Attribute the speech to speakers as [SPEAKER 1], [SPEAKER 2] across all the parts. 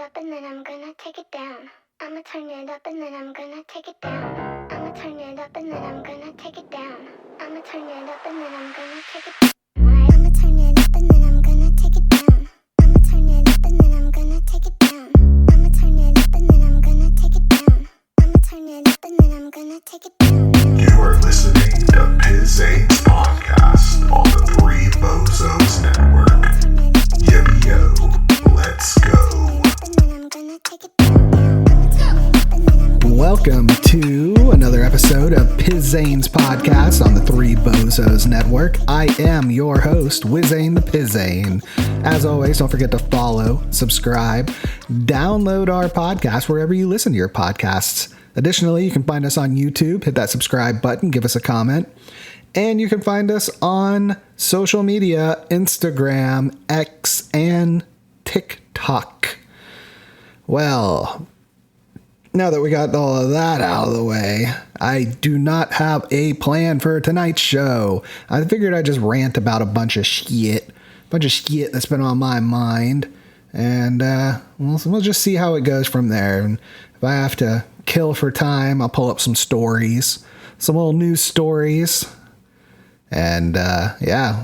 [SPEAKER 1] up and then I'm gonna take it down. I'ma turn it up and then I'm gonna take it down. I'ma turn it up and then I'm gonna take it down. I'ma turn it up and then I'm gonna take it down. I'ma turn it up and then I'm gonna take it down. I'ma turn it up and then I'm gonna take it down. I'ma turn it up and then I'm gonna take it down. I'ma turn it up and then I'm gonna take it down.
[SPEAKER 2] You are listening to Vizayne's podcast on the Three Bozos Network. Yo, let's go.
[SPEAKER 3] Welcome to another episode of Vizayne's podcast on the Three Bozos Network. I am your host, Wizayne the Pizain. As always, don't forget to follow, subscribe, download our podcast wherever you listen to your podcasts. Additionally, you can find us on YouTube. Hit that subscribe button, give us a comment. And you can find us on social media, Instagram, X, and TikTok. Well, now that we got all of that out of the way, I do not have a plan for tonight's show. I figured I'd just rant about a bunch of shit that's been on my mind. And we'll just see how it goes from there. And if I have to kill for time, I'll pull up some stories, some little news stories. And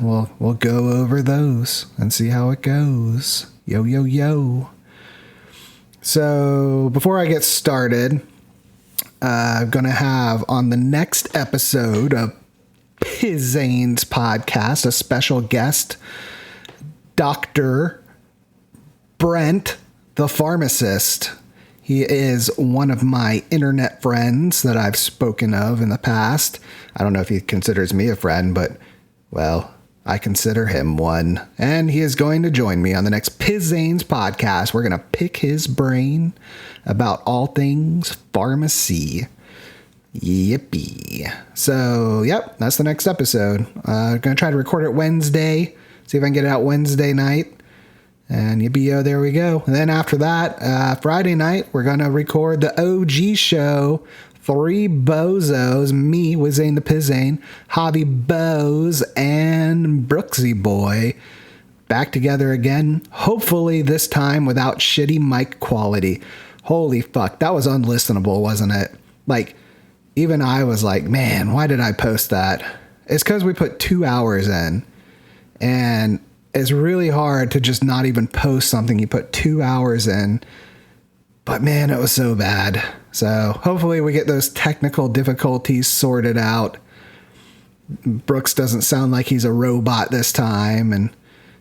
[SPEAKER 3] we'll go over those and see how it goes. Yo. So before I get started, I'm going to have on the next episode of Vizayne's podcast a special guest, Dr. Brent, the pharmacist. He is one of my internet friends that I've spoken of in the past. I don't know if he considers me a friend, but, well, I consider him one. And he is going to join me on the next Vizayne's podcast. We're going to pick his brain about all things pharmacy. Yippee. So, yep, that's the next episode. I'm going to try to record it Wednesday. See if I can get it out Wednesday night. And yippee-yo, there we go. And then after that, Friday night, we're going to record the OG show, Three Bozos, me, Wizayne the Pizain, Hobby Boz, and Brooksy Boy, back together again, hopefully this time without shitty mic quality. Holy fuck, that was unlistenable, wasn't it? Like, even I was like, man, why did I post that? It's because we put 2 hours in, and it's really hard to just not even post something you put 2 hours in. But man, it was so bad. So hopefully we get those technical difficulties sorted out. Brooks doesn't sound like he's a robot this time. And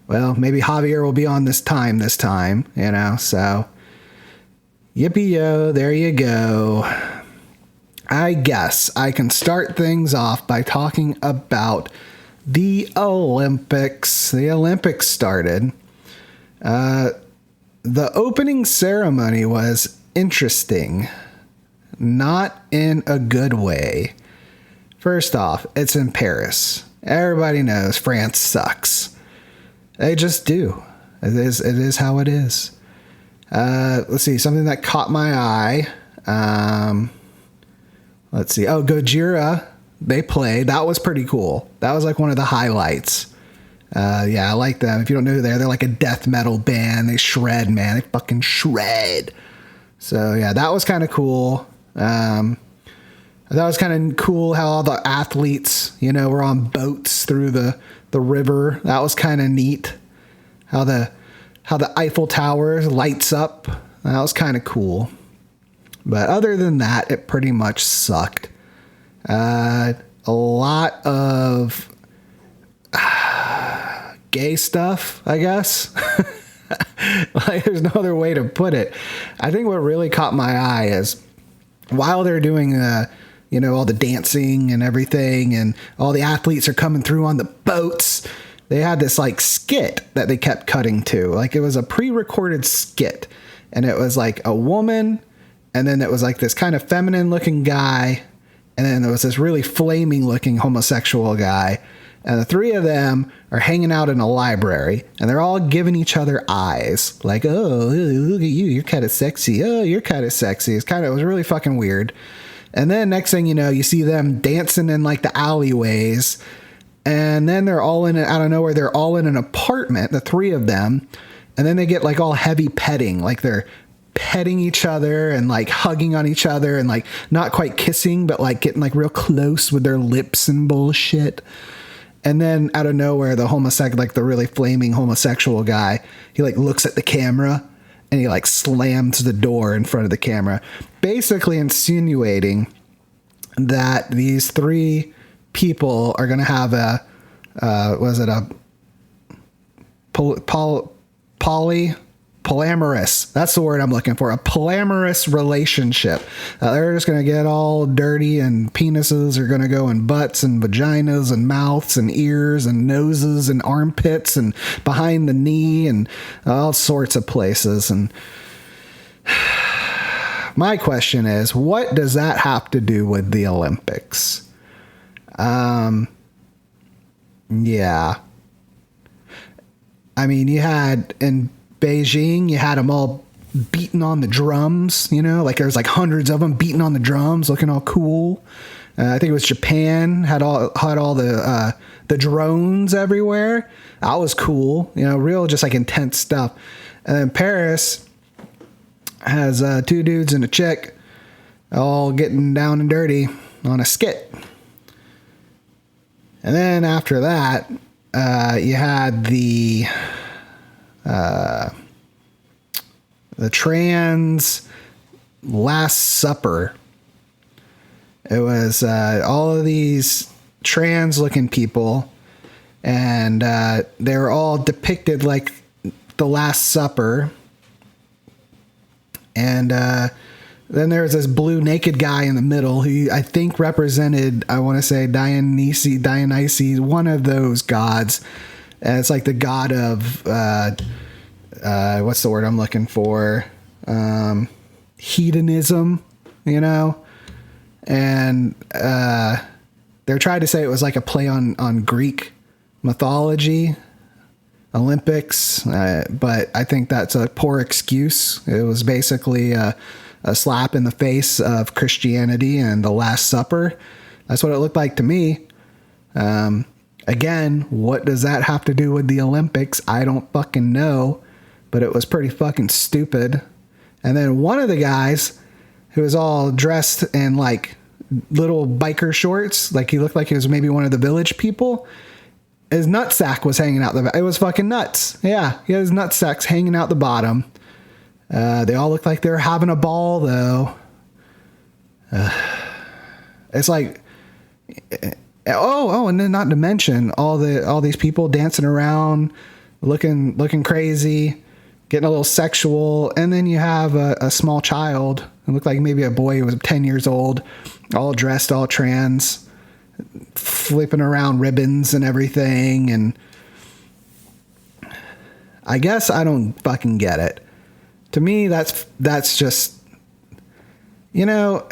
[SPEAKER 3] well, maybe Javier will be on this time, you know, so yippee-yo, there you go. I guess I can start things off by talking about the Olympics. The Olympics started. The opening ceremony was interesting, not in a good way. First off, it's in Paris. Everybody knows France sucks. They just do. It is how it is. Let's see, something that caught my eye. Let's see. Oh, Gojira. They played. That was pretty cool. That was like one of the highlights. I like them. If you don't know who they are, they're like a death metal band. They shred, man. They fucking shred. So yeah, that was kind of cool. That was kind of cool how all the athletes, you know, were on boats through the river. That was kind of neat. How the Eiffel Tower lights up. That was kind of cool. But other than that, it pretty much sucked. A lot of gay stuff, I guess. Like, there's no other way to put it. I think what really caught my eye is while they're doing, all the dancing and everything, and all the athletes are coming through on the boats, they had this like skit that they kept cutting to. Like, it was a pre-recorded skit, and it was like a woman, and then it was like this kind of feminine looking guy, and then there was this really flaming looking homosexual guy. And the three of them are hanging out in a library, and they're all giving each other eyes. Like, oh, look at you. You're kind of sexy. Oh, you're kind of sexy. It was really fucking weird. And then next thing you know, you see them dancing in like the alleyways. And then they're all in, out of nowhere, they're all in an apartment, the three of them. And then they get like all heavy petting, like they're petting each other and like hugging on each other and like not quite kissing, but like getting like real close with their lips and bullshit. And then out of nowhere, the homosexual, like the really flaming homosexual guy, he like looks at the camera and he like slams the door in front of the camera, basically insinuating that these three people are going to have a, polyamorous. That's the word I'm looking for. A polyamorous relationship. They're just going to get all dirty and penises are going to go in butts and vaginas and mouths and ears and noses and armpits and behind the knee and all sorts of places. And my question is, what does that have to do with the Olympics? Yeah. I mean, you had in Beijing, you had them all beating on the drums, you know, like there's like hundreds of them beating on the drums, looking all cool. I think it was Japan had all the drones everywhere. That was cool, you know, real just like intense stuff. And then Paris has two dudes and a chick all getting down and dirty on a skit. And then after that, you had the trans Last Supper. It was all of these trans looking people, and they were all depicted like the Last Supper. And then there was this blue naked guy in the middle who I think represented, I want to say Dionysus, one of those gods. And it's like the god of, what's the word I'm looking for? Hedonism, you know? And they're trying to say it was like a play on Greek mythology, Olympics, but I think that's a poor excuse. It was basically a slap in the face of Christianity and the Last Supper. That's what it looked like to me. Again, what does that have to do with the Olympics? I don't fucking know, but it was pretty fucking stupid. And then one of the guys who was all dressed in like little biker shorts, like he looked like he was maybe one of the Village people, his nutsack was hanging out the back. It was fucking nuts. Yeah, he had his nutsacks hanging out the bottom. They all looked like they were having a ball, though. It's like, and then not to mention all these people dancing around, looking crazy, getting a little sexual, and then you have a small child. It looked like maybe a boy who was 10 years old, all dressed, all trans, flipping around ribbons and everything. And I guess I don't fucking get it. To me, that's just, you know,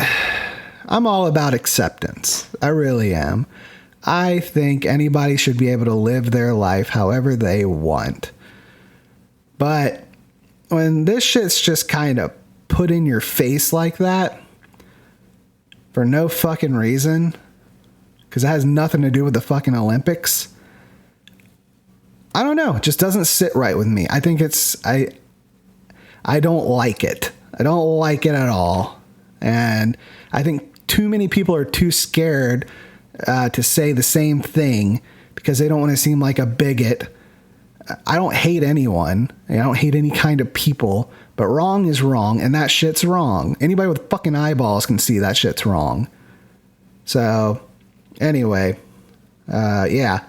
[SPEAKER 3] I'm all about acceptance. I really am. I think anybody should be able to live their life however they want. But when this shit's just kind of put in your face like that for no fucking reason, because it has nothing to do with the fucking Olympics, I don't know. It just doesn't sit right with me. I think I don't like it. I don't like it at all. And I think too many people are too scared to say the same thing because they don't want to seem like a bigot. I don't hate anyone. I don't hate any kind of people, but wrong is wrong, and that shit's wrong. Anybody with fucking eyeballs can see that shit's wrong. So, anyway, yeah.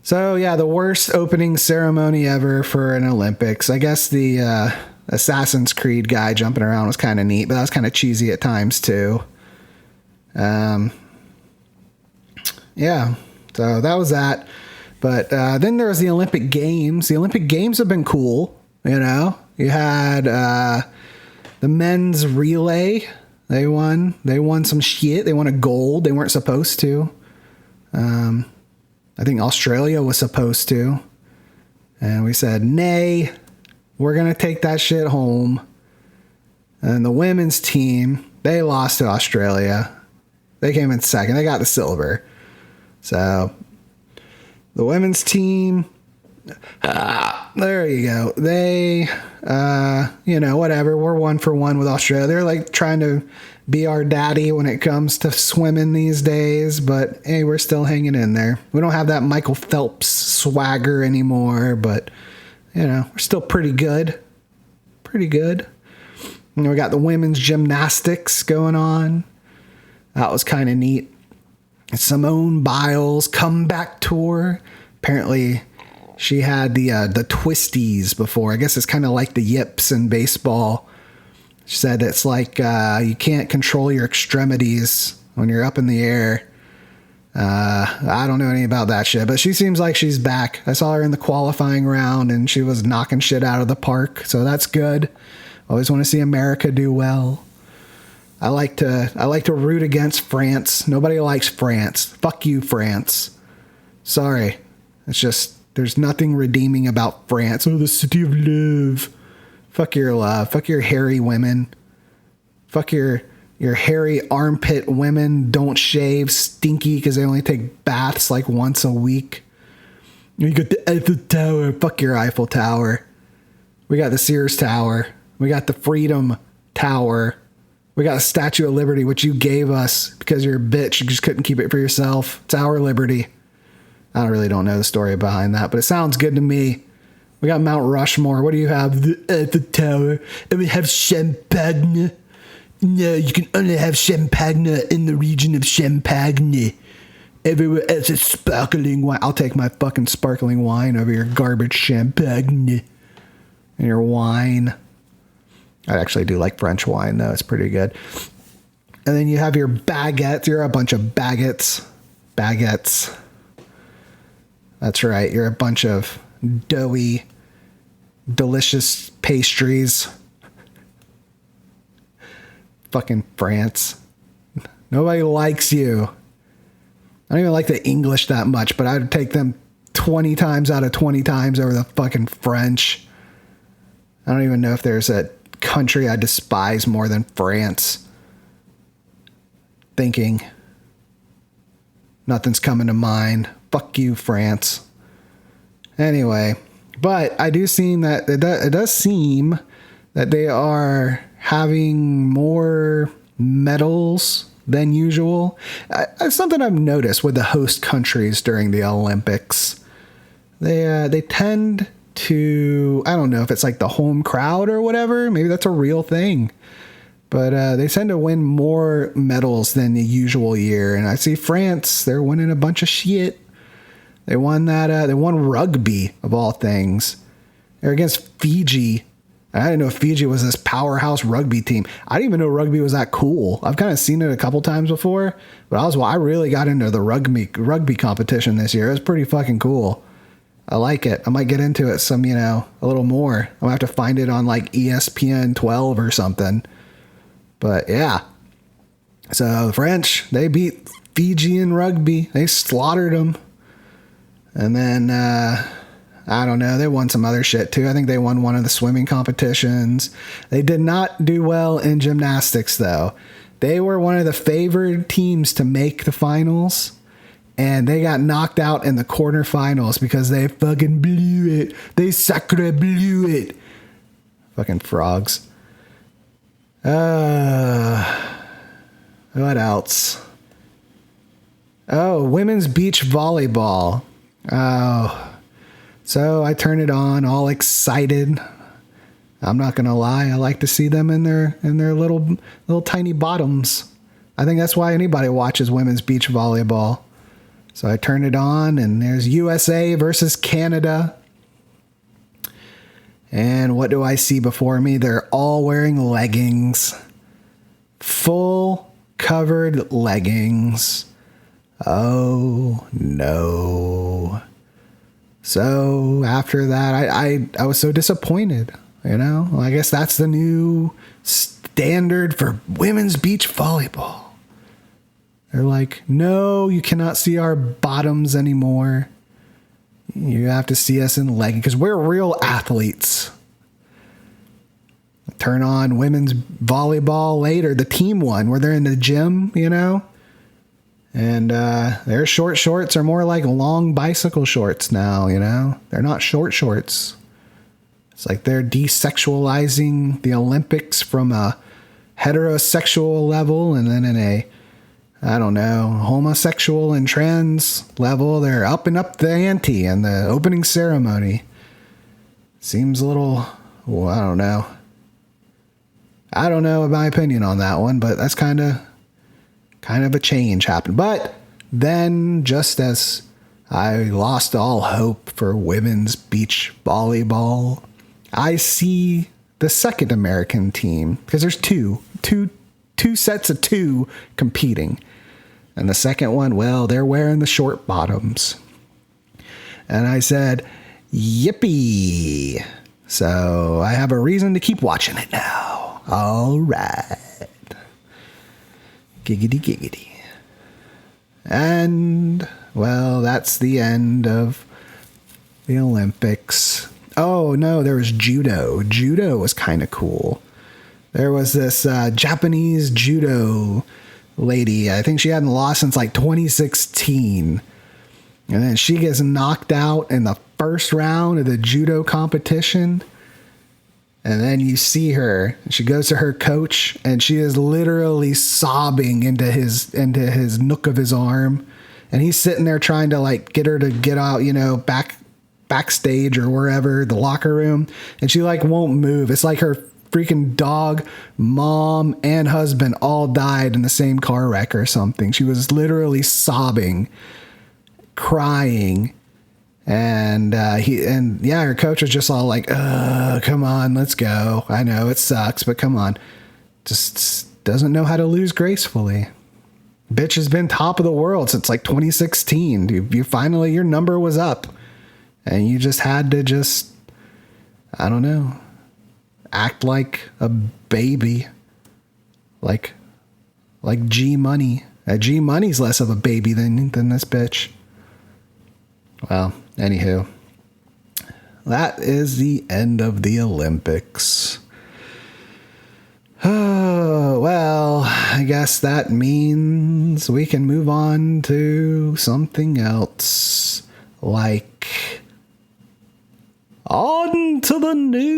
[SPEAKER 3] So, yeah, the worst opening ceremony ever for an Olympics. I guess the Assassin's Creed guy jumping around was kind of neat, but that was kind of cheesy at times, too. Yeah, so that was that. But then there was the Olympic Games. The Olympic Games have been cool, you know. You had the men's relay. They won some shit. They won a gold. They weren't supposed to. I think Australia was supposed to. And we said, nay, we're going to take that shit home. And the women's team, they lost to Australia. They came in second. They got the silver. So the women's team, there you go. They Whatever. We're 1-for-1 with Australia. They're like trying to be our daddy when it comes to swimming these days, but hey, we're still hanging in there. We don't have that Michael Phelps swagger anymore, but we're still pretty good. Pretty good. And we got the women's gymnastics going on. That was kind of neat. Simone Biles comeback tour. Apparently she had the twisties before. I guess it's kind of like the yips in baseball. She said it's like you can't control your extremities when you're up in the air. I don't know anything about that shit, but she seems like she's back. I saw her in the qualifying round and she was knocking shit out of the park, so that's good. Always want to see America do well. I like to root against France. Nobody likes France. Fuck you, France. Sorry. It's just there's nothing redeeming about France. Oh, the city of love. Fuck your love. Fuck your hairy women. Fuck your hairy armpit women. Don't shave, stinky because they only take baths like once a week. You got the Eiffel Tower. Fuck your Eiffel Tower. We got the Sears Tower. We got the Freedom Tower. We got the Statue of Liberty, which you gave us because you're a bitch. You just couldn't keep it for yourself. It's our liberty. I really don't know the story behind that, but it sounds good to me. We got Mount Rushmore. What do you have? The Eiffel Tower. And we have Champagne. No, you can only have Champagne in the region of Champagne. Everywhere else is sparkling wine. I'll take my fucking sparkling wine over your garbage Champagne. And your wine. I actually do like French wine, though. It's pretty good. And then you have your baguettes. You're a bunch of baguettes. Baguettes. That's right. You're a bunch of doughy, delicious pastries. Fucking France. Nobody likes you. I don't even like the English that much, but I'd take them 20 times out of 20 times over the fucking French. I don't even know if there's a country I despise more than France. Thinking. Nothing's coming to mind. Fuck you, France. Anyway, but I do seem that it does seem that they are having more medals than usual. It's something I've noticed with the host countries during the Olympics. They tend to, I don't know if it's like the home crowd or whatever. Maybe that's a real thing. But they tend to win more medals than the usual year. And I see France, they're winning a bunch of shit. They won that. They won rugby, of all things. They're against Fiji. I didn't know Fiji was this powerhouse rugby team. I didn't even know rugby was that cool. I've kind of seen it a couple times before, but I really got into the rugby competition this year. It was pretty fucking cool. I like it. I might get into it some, a little more. I'm gonna have to find it on like ESPN 12 or something. But yeah. So the French, they beat Fiji in rugby. They slaughtered them. And then, I don't know, they won some other shit too. I think they won one of the swimming competitions. They did not do well in gymnastics though. They were one of the favored teams to make the finals. And they got knocked out in the quarterfinals because they fucking blew it. They sacre blew it. Fucking frogs. What else? Oh, women's beach volleyball. Oh, so I turn it on, all excited. I'm not gonna lie, I like to see them in their little tiny bottoms. I think that's why anybody watches women's beach volleyball. So I turn it on, and there's USA versus Canada. And what do I see before me? They're all wearing leggings. Full covered leggings. Oh, no. So after that, I was so disappointed, I guess that's the new standard for women's beach volleyball. They're like, no, you cannot see our bottoms anymore. You have to see us in leggings because we're real athletes. Turn on women's volleyball later, the team one, where they're in the gym, And their short shorts are more like long bicycle shorts now, They're not short shorts. It's like they're desexualizing the Olympics from a heterosexual level, and then in a, I don't know, homosexual and trans level, they're upping up the ante in the opening ceremony. Seems a little, well, I don't know. I don't know my opinion on that one, but that's kind of a change happened. But then, just as I lost all hope for women's beach volleyball, I see the second American team, because there's two sets of two competing. And the second one, well, they're wearing the short bottoms. And I said, yippee. So I have a reason to keep watching it now. All right. Giggity, giggity. And, well, that's the end of the Olympics. Oh, no, there was judo. Judo was kind of cool. There was this Japanese judo lady. I think she hadn't lost since like 2016. And then she gets knocked out in the first round of the judo competition. And then you see her. She goes to her coach, and she is literally sobbing into his nook of his arm. And he's sitting there trying to like get her to get out, you know, backstage or wherever, the locker room. And she like won't move. It's like her freaking dog, mom, and husband all died in the same car wreck or something. She was literally sobbing, crying. And her coach was just all like, come on, let's go. I know it sucks, but come on. Just doesn't know how to lose gracefully. Bitch has been top of the world since like 2016. You finally, your number was up, and you just had to I don't know, act like a baby. Like G Money. G Money's less of a baby than this bitch. Well, anywho, that is the end of the Olympics. Oh, well, I guess that means we can move on to something else. Like, on to the news.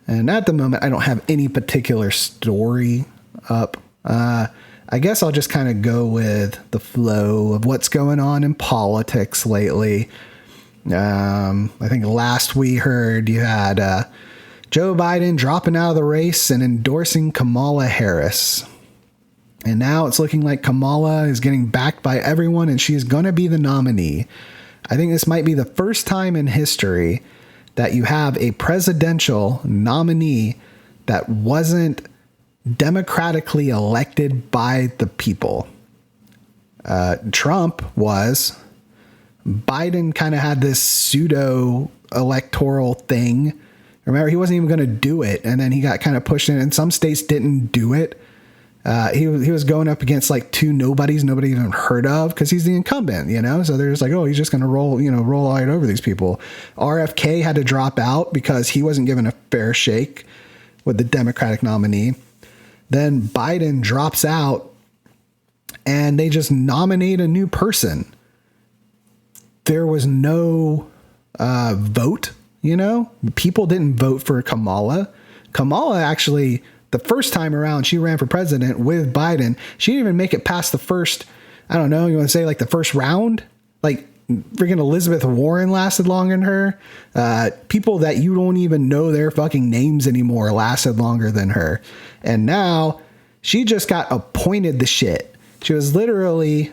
[SPEAKER 3] And at the moment, I don't have any particular story up. I guess I'll just kind of go with the flow of what's going on in politics lately. I think last we heard you had Joe Biden dropping out of the race and endorsing Kamala Harris. And now it's looking like Kamala is getting backed by everyone, and she is going to be the nominee. I think this might be the first time in history that you have a presidential nominee that wasn't democratically elected by the people. Trump was. Biden kind of had this pseudo electoral thing. Remember, he wasn't even going to do it, and then he got kind of pushed in, and some states didn't do it. He was going up against like two nobodies nobody even heard of, because he's the incumbent, you know? So they're just like, oh, he's just going to roll right over these people. RFK had to drop out because he wasn't given a fair shake with the Democratic nominee. Then Biden drops out, and they just nominate a new person. There was no vote, you know? People didn't vote for Kamala. Kamala actually, the first time around, she ran for president with Biden. She didn't even make it past the first, I don't know, you want to say like the first round? Like freaking Elizabeth Warren lasted longer than her. People that you don't even know their fucking names anymore lasted longer than her. And now she just got appointed the shit. She was literally,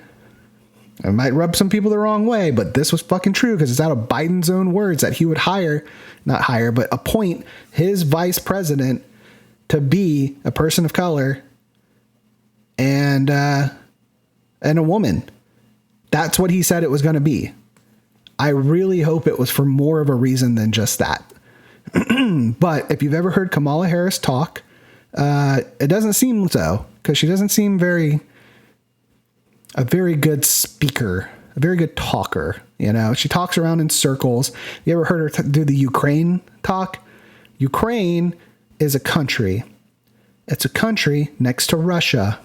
[SPEAKER 3] it might rub some people the wrong way, but this was fucking true because it's out of Biden's own words that he would appoint his vice president to be a person of color and a woman. That's what he said it was going to be. I really hope it was for more of a reason than just that. But if you've ever heard Kamala Harris talk, it doesn't seem so, because she doesn't seem a very good speaker, a very good talker. You know, she talks around in circles. You ever heard her do the Ukraine talk? Ukraine is a country. It's a country next to Russia.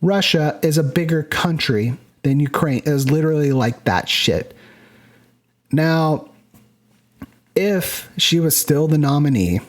[SPEAKER 3] Russia is a bigger country than Ukraine. It is literally like that shit. Now, if she was still the nominee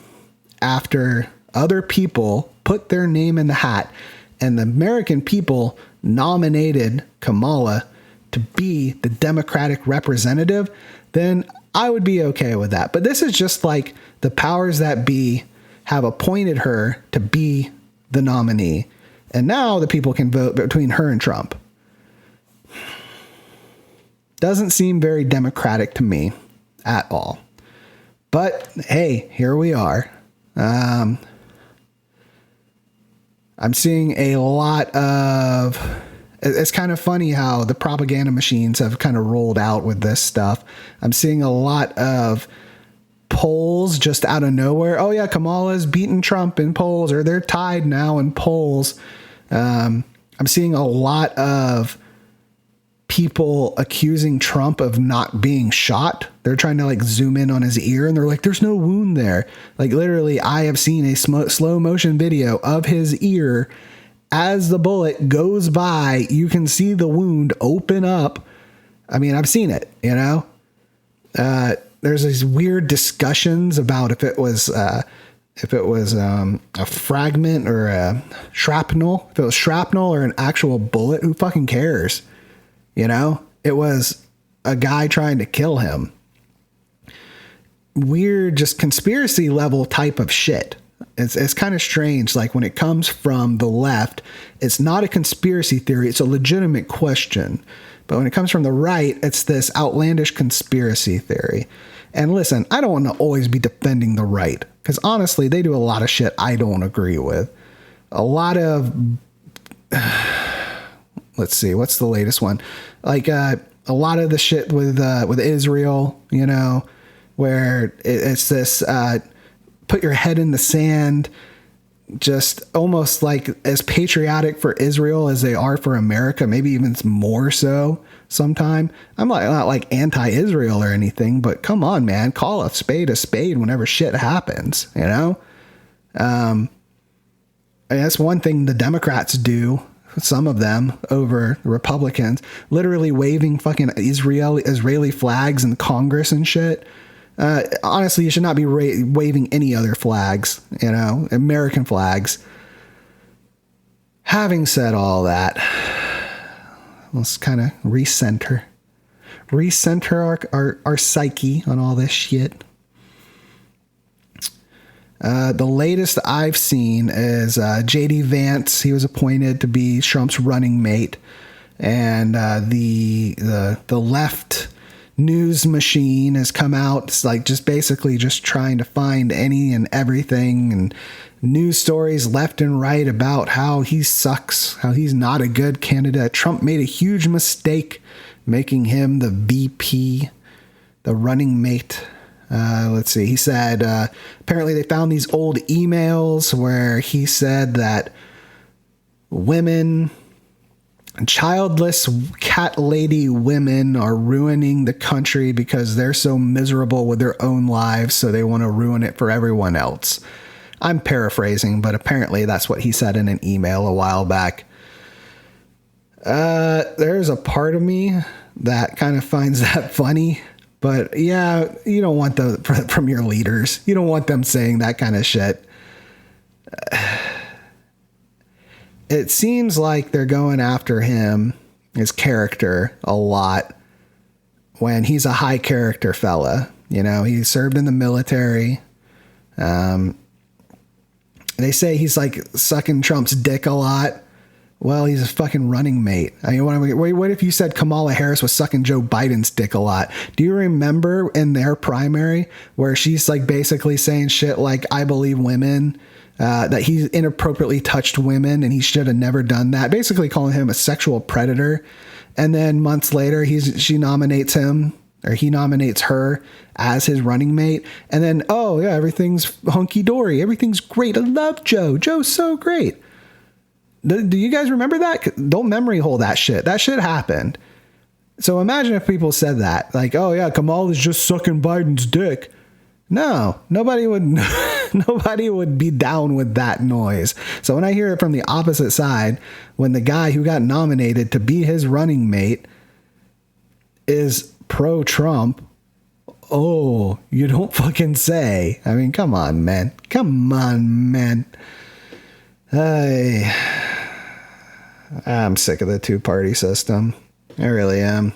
[SPEAKER 3] after other people put their name in the hat and the American people nominated Kamala to be the Democratic representative, then I would be okay with that. But this is just like the powers that be have appointed her to be the nominee. And now the people can vote between her and Trump. Doesn't seem very democratic to me at all. But hey, here we are. I'm seeing a lot of... It's kind of funny how the propaganda machines have kind of rolled out with this stuff. I'm seeing a lot of polls just out of nowhere. Oh yeah, Kamala's beaten Trump in polls, or they're tied now in polls. I'm seeing a lot of people accusing Trump of not being shot. They're trying to like zoom in on his ear and they're like, there's no wound there. Like literally, I have seen a slow motion video of his ear. As the bullet goes by, you can see the wound open up. I mean, I've seen it, you know. There's these weird discussions about if it was a fragment or a shrapnel. If it was shrapnel or an actual bullet, who fucking cares? You know, it was a guy trying to kill him. Weird, just conspiracy level type of shit. It's kind of strange. Like when it comes from the left, it's not a conspiracy theory. It's a legitimate question. But when it comes from the right, it's this outlandish conspiracy theory. And listen, I don't want to always be defending the right, because honestly, they do a lot of shit I don't agree with. A lot of, let's see, what's the latest one? Like a lot of the shit with Israel, you know, where it's this put your head in the sand, just almost like as patriotic for Israel as they are for America, maybe even more so sometime. I'm not like anti-Israel or anything, but come on, man, call a spade whenever shit happens, you know? And that's one thing the Democrats do, some of them, over the Republicans, literally waving fucking Israeli flags in Congress and shit. Honestly, you should not be waving any other flags, you know, American flags. Having said all that, let's kind of recenter our psyche on all this shit. The latest I've seen is J.D. Vance. He was appointed to be Trump's running mate, and the left news machine has come out. It's like just basically just trying to find any and everything and news stories left and right about how he sucks, how he's not a good candidate. Trump made a huge mistake making him the VP, the running mate. Let's see. He said, apparently they found these old emails where he said that women, childless cat lady women are ruining the country because they're so miserable with their own lives, so they want to ruin it for everyone else. I'm paraphrasing, but apparently that's what he said in an email a while back. There's a part of me that kind of finds that funny, but yeah, you don't want from your leaders. You don't want them saying that kind of shit. It seems like they're going after him, his character, a lot when he's a high character fella. You know, he served in the military. They say he's like sucking Trump's dick a lot. Well, he's a fucking running mate. I mean, what if you said Kamala Harris was sucking Joe Biden's dick a lot? Do you remember in their primary where she's like basically saying shit like, I believe women, that he inappropriately touched women and he should have never done that, basically calling him a sexual predator. And then months later, she nominates him, or he nominates her as his running mate. And then, oh yeah, everything's hunky dory. Everything's great. I love Joe. Joe's so great. Do you guys remember that? Don't memory hold that shit. That shit happened. So imagine if people said that, like, oh yeah, Kamala's just sucking Biden's dick. No, nobody would be down with that noise. So when I hear it from the opposite side, when the guy who got nominated to be his running mate is pro-Trump, Oh, you don't fucking say. I mean, come on, man. Come on, man. I'm sick of the two-party system. I really am.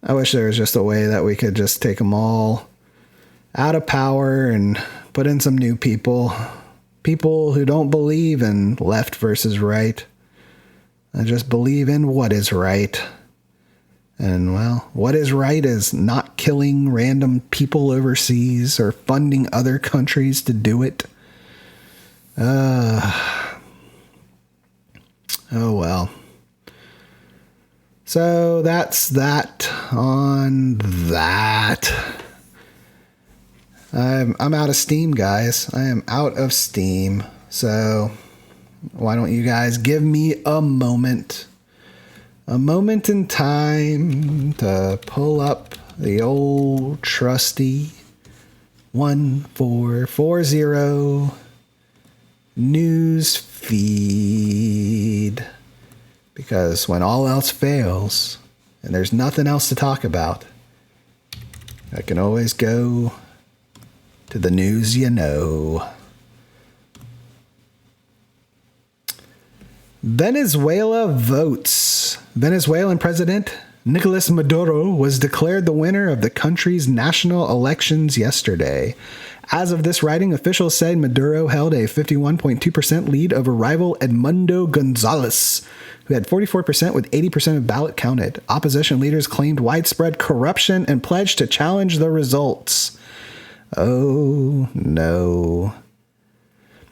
[SPEAKER 3] I wish there was just a way that we could just take them all out of power and put in some new people. People who don't believe in left versus right. I just believe in what is right. And, well, what is right is not killing random people overseas or funding other countries to do it. Oh, well. So that's that on that. I'm out of steam, guys. I am out of steam. So why don't you guys give me a moment in time to pull up the old trusty 1440 news feed. Because when all else fails and there's nothing else to talk about, I can always go to the news you know. Venezuela votes. Venezuelan President Nicolas Maduro was declared the winner of the country's national elections yesterday. As of this writing, officials said Maduro held a 51.2% lead over rival Edmundo Gonzalez, who had 44% with 80% of ballot counted. Opposition leaders claimed widespread corruption and pledged to challenge the results. Oh, no.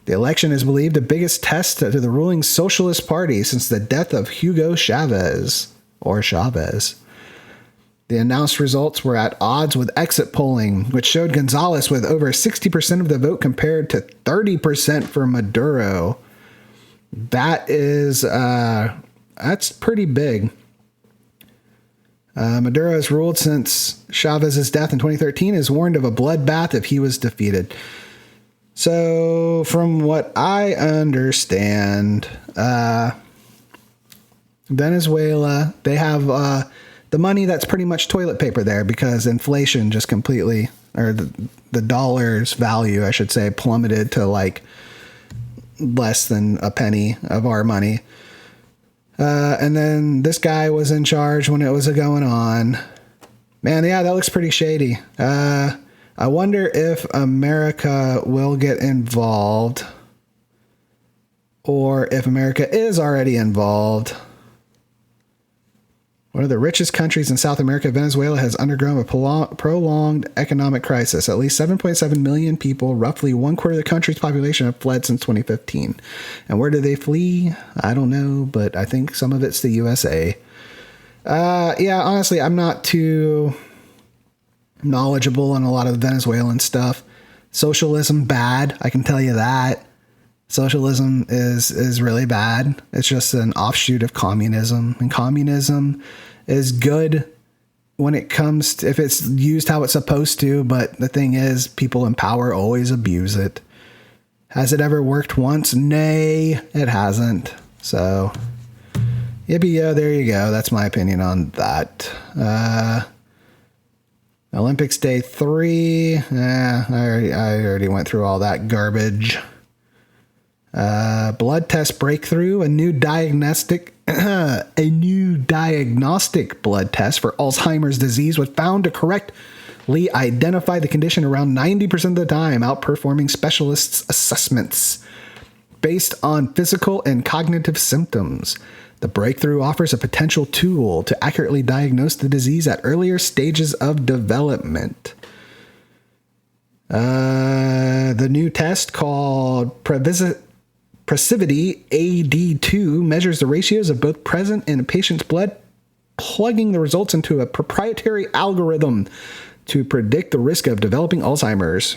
[SPEAKER 3] The election is believed the biggest test to the ruling Socialist Party since the death of Hugo Chavez, or Chavez. The announced results were at odds with exit polling, which showed Gonzalez with over 60% of the vote compared to 30% for Maduro. That is, that's pretty big. Maduro has ruled since Chavez's death in 2013, has warned of a bloodbath if he was defeated. So, from what I understand, Venezuela, they have the money that's pretty much toilet paper there because inflation just completely, or the dollar's value, I should say, plummeted to like less than a penny of our money. And then this guy was in charge when it was going on. Man, yeah, that looks pretty shady. I wonder if America will get involved or if America is already involved. One of the richest countries in South America, Venezuela, has undergone a prolonged economic crisis. At least 7.7 million people, roughly one quarter of the country's population, have fled since 2015. And where do they flee? I don't know, but I think some of it's the USA. Yeah, honestly, I'm not too knowledgeable on a lot of Venezuelan stuff. Socialism, bad. I can tell you that. Socialism is really bad. It's just an offshoot of communism. And communism is good when it comes to, if it's used how it's supposed to. But the thing is, people in power always abuse it. Has it ever worked once? Nay, it hasn't. So, yippee-yo, there you go. That's my opinion on that. Olympics Day 3. I already went through all that garbage. Blood test breakthrough. A new diagnostic blood test for Alzheimer's disease was found to correctly identify the condition around 90% of the time, outperforming specialists' assessments based on physical and cognitive symptoms. The breakthrough offers a potential tool to accurately diagnose the disease at earlier stages of development. The new test called PrecivityAD2 measures the ratios of both present in a patient's blood, plugging the results into a proprietary algorithm to predict the risk of developing Alzheimer's.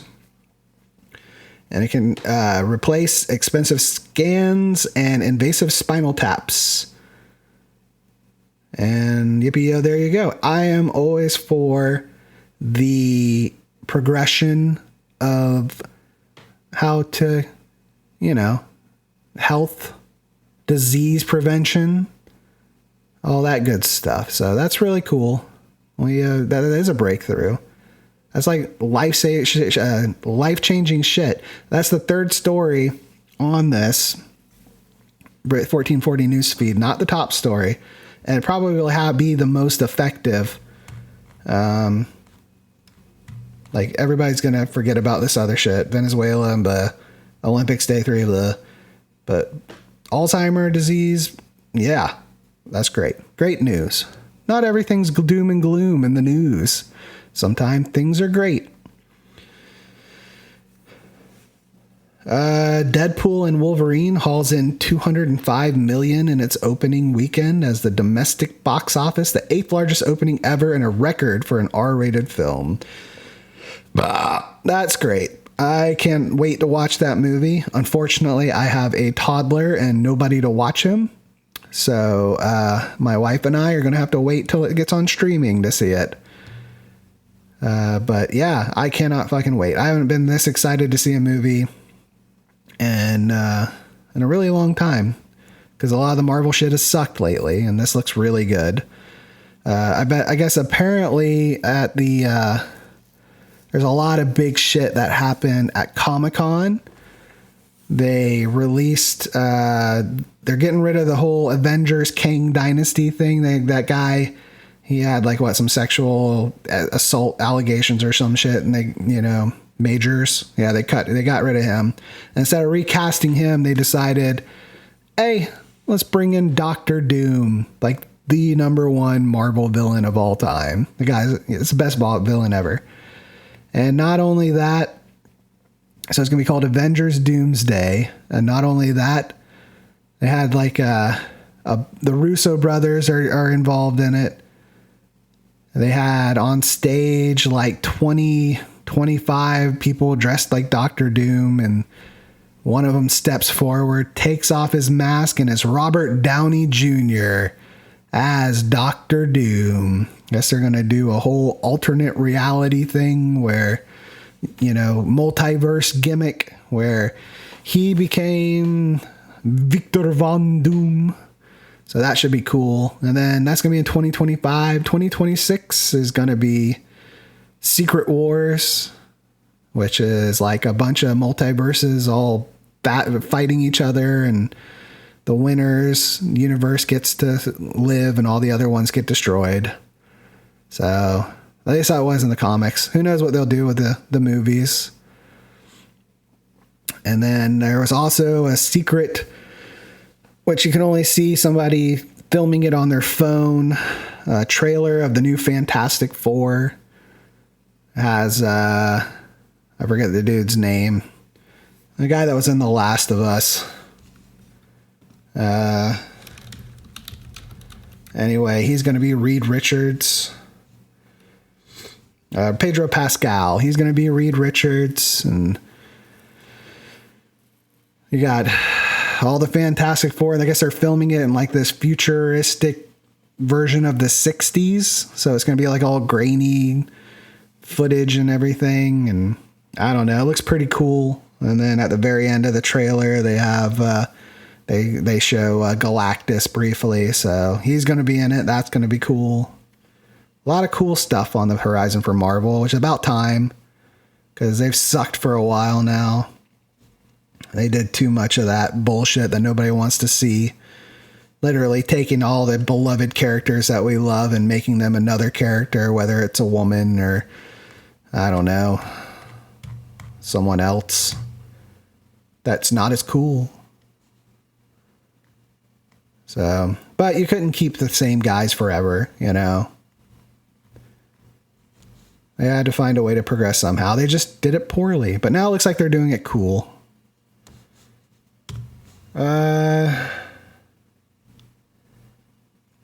[SPEAKER 3] And it can replace expensive scans and invasive spinal taps. And yippee-yo, there you go. I am always for the progression of how to, health, disease prevention, all that good stuff. So that's really cool. That is a breakthrough. That's like life-changing shit. That's the third story on this 1440 newsfeed, not the top story. And it probably will be the most effective. Like, everybody's going to forget about this other shit. Venezuela and the Olympics Day 3 of the... But Alzheimer's disease, yeah, that's great. Great news. Not everything's doom and gloom in the news. Sometimes things are great. Deadpool and Wolverine hauls in $205 million in its opening weekend as the domestic box office, the 8th largest opening ever and a record for an R-rated film. That's great. I can't wait to watch that movie. Unfortunately, I have a toddler and nobody to watch him. So my wife and I are going to have to wait till it gets on streaming to see it. But yeah, I cannot fucking wait. I haven't been this excited to see a movie in a really long time, because a lot of the Marvel shit has sucked lately, and this looks really good. I guess apparently at the there's a lot of big shit that happened at Comic-Con. They released they're getting rid of the whole Avengers Kang Dynasty thing. That guy, he had like some sexual assault allegations or some shit, and Majors. Yeah, they got rid of him. And instead of recasting him, they decided, hey, let's bring in Doctor Doom, like the #1 Marvel villain of all time. It's the best villain ever. And not only that, so it's going to be called Avengers Doomsday. And not only that, they had like the Russo brothers are involved in it. They had on stage like 25 people dressed like Doctor Doom, and one of them steps forward, takes off his mask, and it's Robert Downey Jr. as Doctor Doom. Guess they're going to do a whole alternate reality thing where, multiverse gimmick where he became Victor Von Doom. So that should be cool. And then that's going to be in 2025. 2026 is going to be Secret Wars, which is like a bunch of multiverses all fighting each other, and the winner's universe gets to live and all the other ones get destroyed. So at least that was in the comics. Who knows what they'll do with the movies. And then there was also a secret, which you can only see somebody filming it on their phone, a trailer of the new Fantastic Four. Has I forget the dude's name, the guy that was in The Last of Us. Anyway, he's going to be Reed Richards. Pedro Pascal, he's going to be Reed Richards. And you got all the Fantastic Four, and I guess they're filming it in like this futuristic version of the 60s. So it's going to be like all grainy footage and everything, and I don't know, it looks pretty cool. And then at the very end of the trailer, they have they show Galactus briefly, so he's going to be in it. That's going to be cool. A lot of cool stuff on the horizon for Marvel, which is about time, because they've sucked for a while now. They did too much of that bullshit that nobody wants to see. Literally taking all the beloved characters that we love and making them another character, whether it's a woman or, I don't know, someone else that's not as cool. So, but you couldn't keep the same guys forever, They had to find a way to progress somehow. They just did it poorly, but now it looks like they're doing it cool.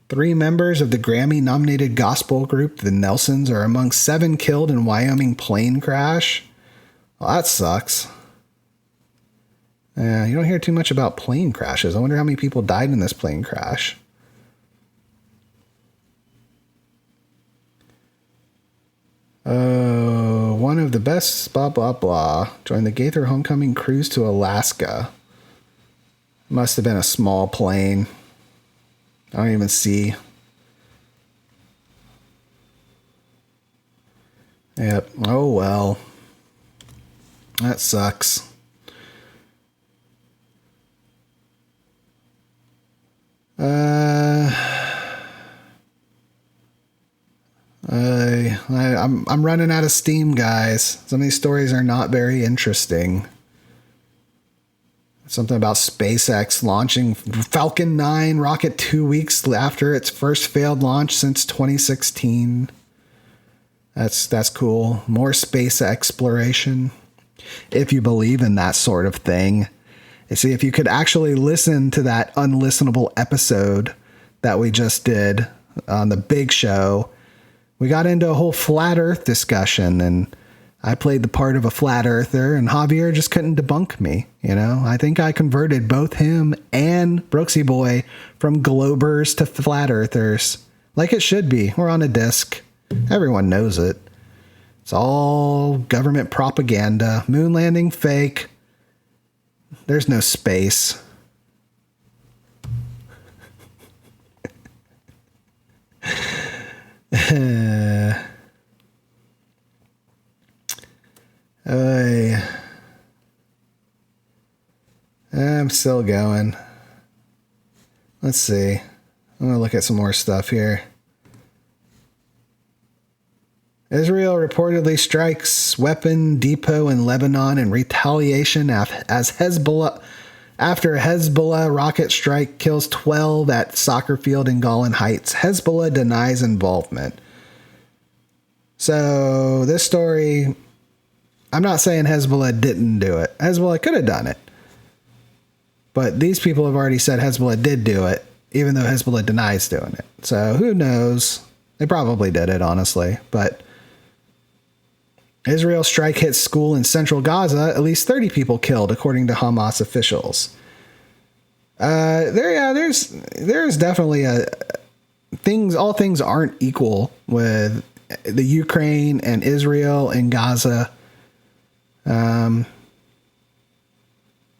[SPEAKER 3] 3 members of the Grammy-nominated gospel group, the Nelsons, are among 7 killed in Wyoming plane crash. Well, that sucks. You don't hear too much about plane crashes. I wonder how many people died in this plane crash. One of the best, blah, blah, blah, joined the Gaither Homecoming cruise to Alaska. Must have been a small plane. I don't even see. Yep. Oh, well. That sucks. I'm running out of steam, guys. Some of these stories are not very interesting. Something about SpaceX launching Falcon 9 rocket 2 weeks after its first failed launch since 2016. That's cool. More space exploration. If you believe in that sort of thing. You see, if you could actually listen to that unlistenable episode that we just did on the big show, we got into a whole flat earth discussion, and I played the part of a flat earther, and Javier just couldn't debunk me. You know, I think I converted both him and Brooksy Boy from globers to flat earthers, like it should be. We're on a disc. Everyone knows it. It's all government propaganda. Moon landing fake. There's no space. I'm still going. Let's see. I'm going to look at some more stuff here. Israel reportedly strikes weapon depot in Lebanon in retaliation after a Hezbollah rocket strike kills 12 at soccer field in Golan Heights. Hezbollah denies involvement. So this story, I'm not saying Hezbollah didn't do it. Hezbollah could have done it. But these people have already said Hezbollah did do it, even though Hezbollah denies doing it. So who knows? They probably did it, honestly. But Israel strike hits school in central Gaza. At least 30 people killed, according to Hamas officials. There's definitely all things aren't equal with the Ukraine and Israel and Gaza.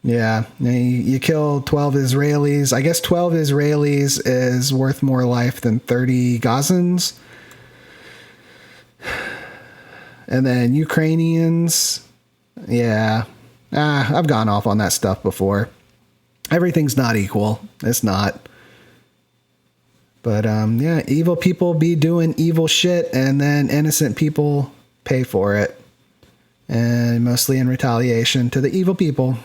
[SPEAKER 3] Yeah, you kill 12 Israelis. I guess 12 Israelis is worth more life than 30 Gazans. And then Ukrainians. Yeah. I've gone off on that stuff before. Everything's not equal. It's not. But, yeah, evil people be doing evil shit, and then innocent people pay for it. And mostly in retaliation to the evil people.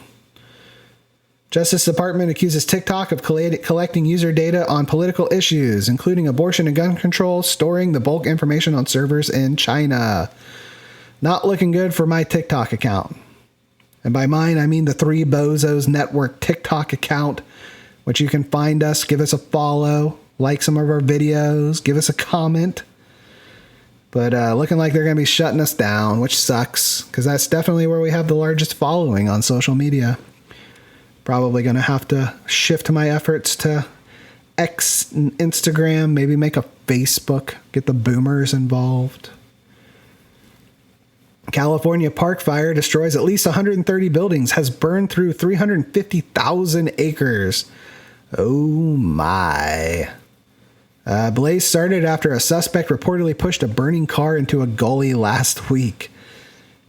[SPEAKER 3] Justice Department accuses TikTok of collecting user data on political issues, including abortion and gun control, storing the bulk information on servers in China. Not looking good for my TikTok account. And by mine, I mean the Three Bozos Network TikTok account, which you can find us, give us a follow, like some of our videos, give us a comment. But looking like they're going to be shutting us down, which sucks, because that's definitely where we have the largest following on social media. Probably going to have to shift my efforts to X and Instagram, maybe make a Facebook, get the boomers involved. California park fire destroys at least 130 buildings, has burned through 350,000 acres. Oh my. Blaze started after a suspect reportedly pushed a burning car into a gully last week.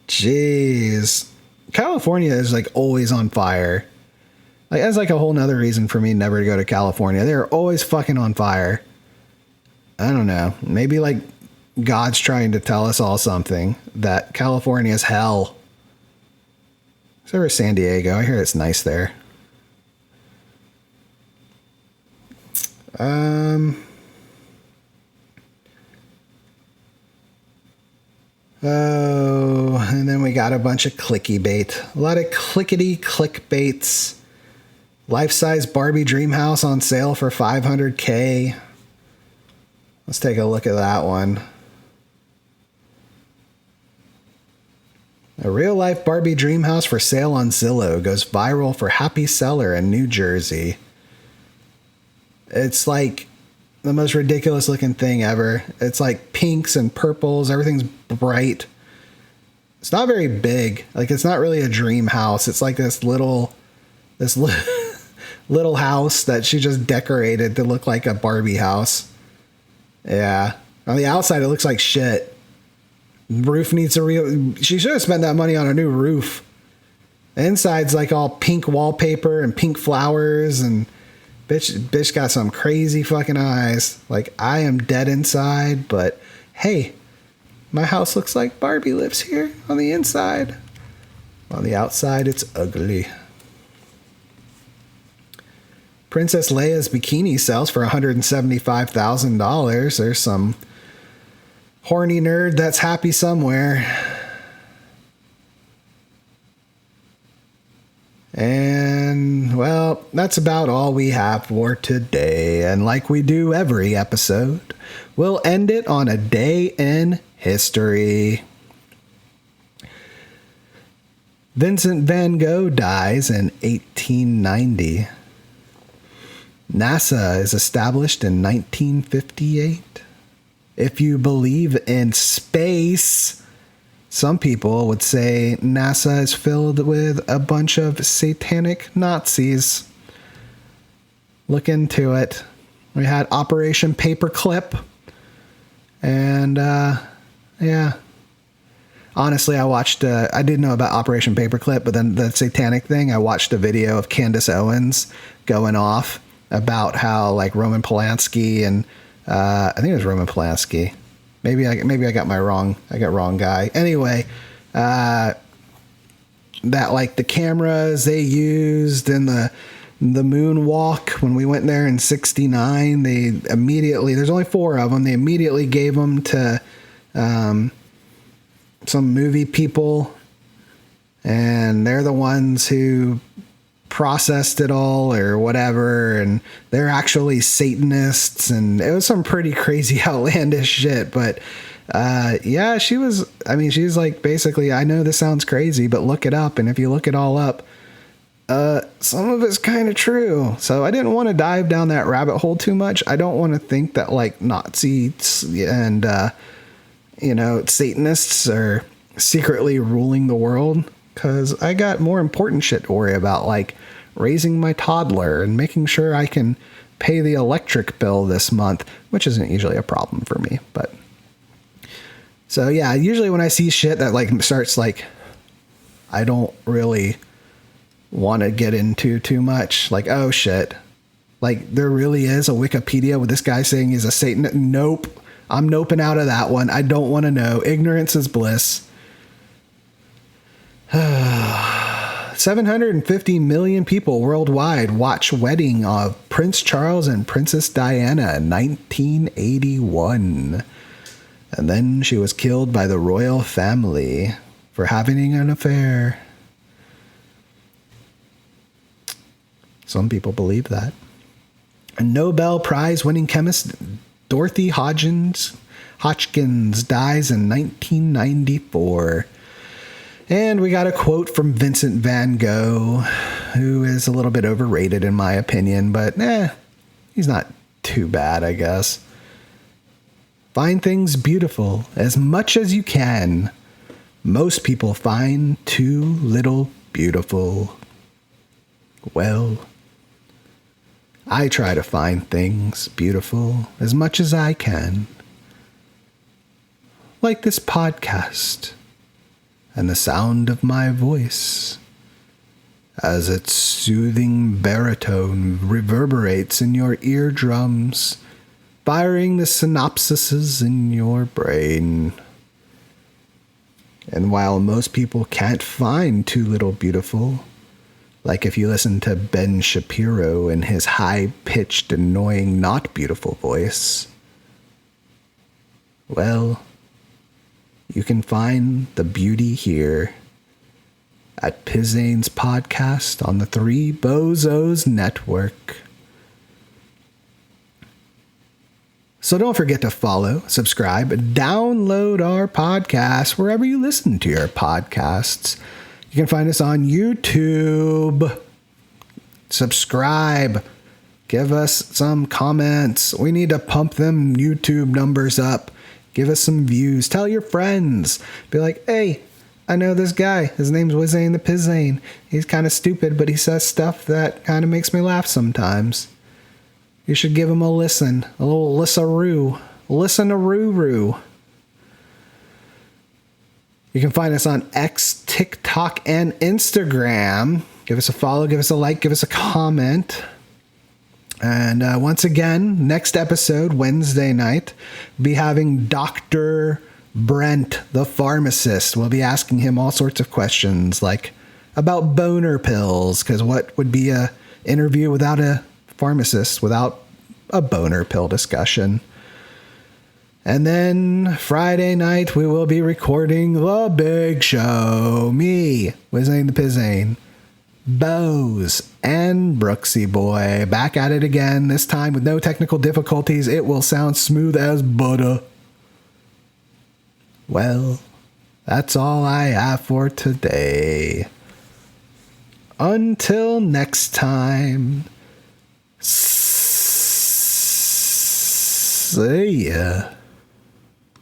[SPEAKER 3] Jeez. California is like always on fire. Like, that's like a whole nother reason for me never to go to California. They're always fucking on fire. I don't know. Maybe like God's trying to tell us all something, that California is hell. So is San Diego. I hear it's nice there. Oh, and then we got a bunch of clicky bait. A lot of clickety clickbaits. Life-size Barbie dream house on sale for $500K. Let's take a look at that one. A real-life Barbie dream house for sale on Zillow goes viral for happy seller in New Jersey. It's like the most ridiculous looking thing ever. It's like pinks and purples. Everything's bright. It's not very big. Like, it's not really a dream house. It's like this little house that she just decorated to look like a Barbie house. Yeah. On the outside, it looks like shit. Roof needs she should have spent that money on a new roof. The inside's like all pink wallpaper and pink flowers, and bitch got some crazy fucking eyes. Like, I am dead inside, but hey, my house looks like Barbie lives here on the inside. On the outside, it's ugly. Princess Leia's bikini sells for $175,000. There's some horny nerd that's happy somewhere. And, well, that's about all we have for today. And like we do every episode, we'll end it on a day in history. Vincent van Gogh dies in 1890. NASA is established in 1958. If you believe in space, some people would say NASA is filled with a bunch of satanic Nazis. Look into it. We had Operation Paperclip. And, yeah. Honestly, I watched, I didn't know about Operation Paperclip, but then the satanic thing, I watched a video of Candace Owens going off about how, like, Roman Polanski and, I think it was Roman Polanski. Maybe I got wrong guy. Anyway, that, like, the cameras they used in the moonwalk when we went there in 69, they immediately, there's only 4 of them, they immediately gave them to some movie people, and they're the ones who processed it all or whatever, and they're actually Satanists, and it was some pretty crazy outlandish shit. But yeah, she's like, basically, I know this sounds crazy, but look it up, and if you look it all up, some of it's kind of true. So I didn't want to dive down that rabbit hole too much. I don't want to think that, like, Nazis and Satanists are secretly ruling the world, because I got more important shit to worry about, like raising my toddler and making sure I can pay the electric bill this month, which isn't usually a problem for me. But so yeah, usually when I see shit that, like, starts, like, I don't really want to get into too much, like, oh shit, like, there really is a Wikipedia with this guy saying he's a Satanist. Nope. I'm noping out of that one. I don't want to know. Ignorance is bliss. 750 million people worldwide watch wedding of Prince Charles and Princess Diana in 1981. And then she was killed by the royal family for having an affair. Some people believe that. A Nobel Prize winning chemist Dorothy Hodgins dies in 1994. And we got a quote from Vincent van Gogh, who is a little bit overrated in my opinion, but he's not too bad, I guess. Find things beautiful as much as you can. Most people find too little beautiful. Well, I try to find things beautiful as much as I can. Like this podcast and the sound of my voice as its soothing baritone reverberates in your eardrums, firing the synapses in your brain. And while most people can't find too little beautiful, like if you listen to Ben Shapiro in his high-pitched, annoying, not beautiful voice, well, you can find the beauty here at Pizain's podcast on the Three Bozos Network. So don't forget to follow, subscribe, download our podcast wherever you listen to your podcasts. You can find us on YouTube. Subscribe. Give us some comments. We need to pump them YouTube numbers up. Give us some views. Tell your friends. Be like, hey, I know this guy. His name's Wizayne the Pizain. He's kind of stupid, but he says stuff that kind of makes me laugh sometimes. You should give him a listen. A little listen-a-roo. Listen-a-roo-roo. You can find us on X, TikTok, and Instagram. Give us a follow, give us a like, give us a comment. And once again, next episode, Wednesday night, be having Dr. Brent, the pharmacist. We'll be asking him all sorts of questions, like about boner pills, because what would be a interview without a pharmacist, without a boner pill discussion? And then Friday night, we will be recording the big show. Me, Wizayne the Pizain, Bose, and Brooksy Boy. Back at it again, this time with no technical difficulties. It will sound smooth as butter. Well, that's all I have for today. Until next time, see ya.